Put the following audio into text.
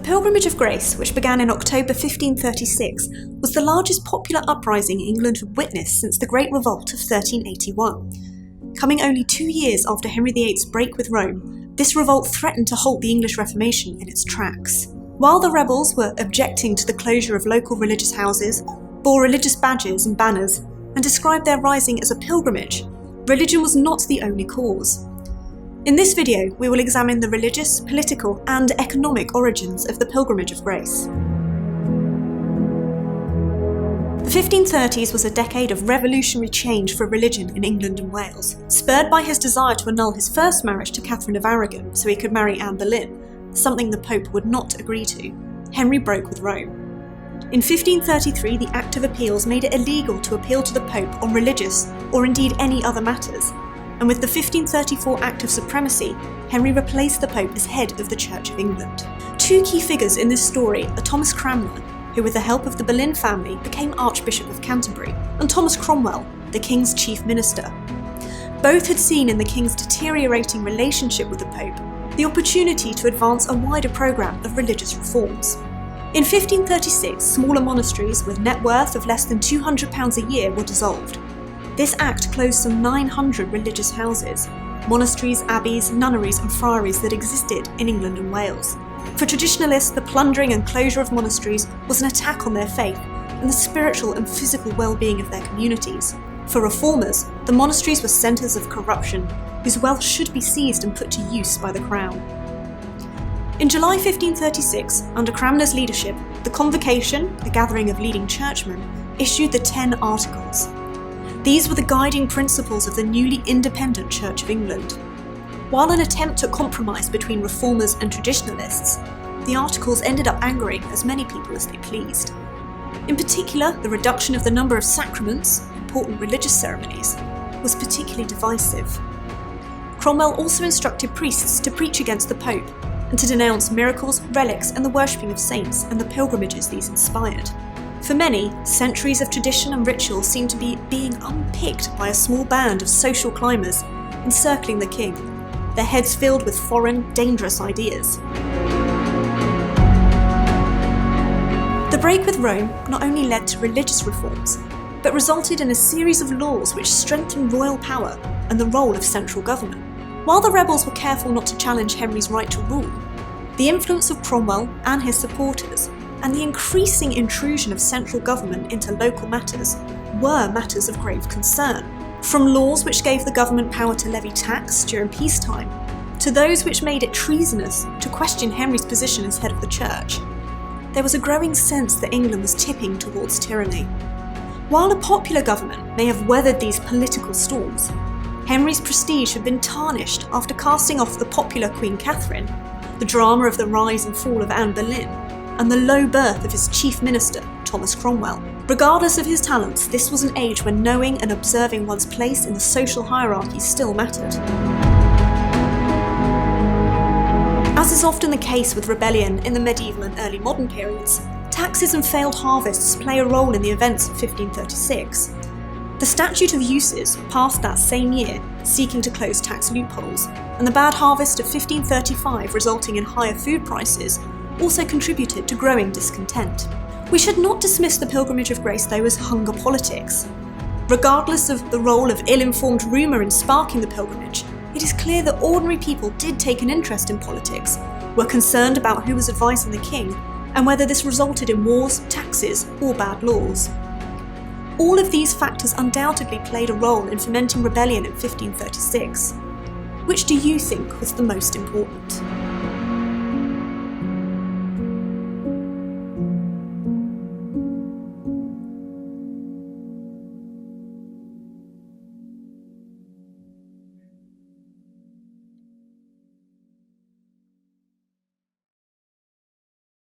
Pilgrimage of Grace, which began in October 1536, was the largest popular uprising England had witnessed since the Great Revolt of 1381. Coming only 2 years after Henry VIII's break with Rome, this revolt threatened to halt the English Reformation in its tracks. While the rebels were objecting to the closure of local religious houses, bore religious badges and banners, and described their rising as a pilgrimage, religion was not the only cause. In this video, we will examine the religious, political, and economic origins of the Pilgrimage of Grace. The 1530s was a decade of revolutionary change for religion in England and Wales, spurred by his desire to annul his first marriage to Catherine of Aragon so he could marry Anne Boleyn, something the Pope would not agree to. Henry broke with Rome. In 1533, the Act of Appeals made it illegal to appeal to the Pope on religious, or indeed any other matters, and with the 1534 Act of Supremacy, Henry replaced the Pope as head of the Church of England. Two key figures in this story are Thomas Cranmer, who with the help of the Boleyn family became Archbishop of Canterbury, and Thomas Cromwell, the King's chief minister. Both had seen in the King's deteriorating relationship with the Pope the opportunity to advance a wider programme of religious reforms. In 1536, smaller monasteries with net worth of less than £200 a year were dissolved. This act closed some 900 religious houses, monasteries, abbeys, nunneries and friaries that existed in England and Wales. For traditionalists, the plundering and closure of monasteries was an attack on their faith and the spiritual and physical well-being of their communities. For reformers, the monasteries were centres of corruption, whose wealth should be seized and put to use by the Crown. In July 1536, under Cranmer's leadership, the Convocation, a gathering of leading churchmen, issued the 10 Articles. These were the guiding principles of the newly independent Church of England. While an attempt at compromise between reformers and traditionalists, the Articles ended up angering as many people as they pleased. In particular, the reduction of the number of sacraments, important religious ceremonies, was particularly divisive. Cromwell also instructed priests to preach against the Pope and to denounce miracles, relics, and the worshipping of saints and the pilgrimages these inspired. For many, centuries of tradition and ritual seemed to be being unpicked by a small band of social climbers encircling the king, their heads filled with foreign, dangerous ideas. The break with Rome not only led to religious reforms, but resulted in a series of laws which strengthened royal power and the role of central government. While the rebels were careful not to challenge Henry's right to rule, the influence of Cromwell and his supporters and the increasing intrusion of central government into local matters were matters of grave concern. From laws which gave the government power to levy tax during peacetime, to those which made it treasonous to question Henry's position as head of the church, there was a growing sense that England was tipping towards tyranny. While a popular government may have weathered these political storms, Henry's prestige had been tarnished after casting off the popular Queen Catherine, the drama of the rise and fall of Anne Boleyn, and the low birth of his chief minister, Thomas Cromwell. Regardless of his talents, this was an age when knowing and observing one's place in the social hierarchy still mattered. As is often the case with rebellion in the medieval and early modern periods, taxes and failed harvests play a role in the events of 1536. The Statute of Uses, passed that same year, seeking to close tax loopholes, and the bad harvest of 1535 resulting in higher food prices, also contributed to growing discontent. We should not dismiss the Pilgrimage of Grace though as hunger politics. Regardless of the role of ill-informed rumour in sparking the pilgrimage, it is clear that ordinary people did take an interest in politics, were concerned about who was advising the king, and whether this resulted in wars, taxes, or bad laws. All of these factors undoubtedly played a role in fomenting rebellion in 1536. Which do you think was the most important?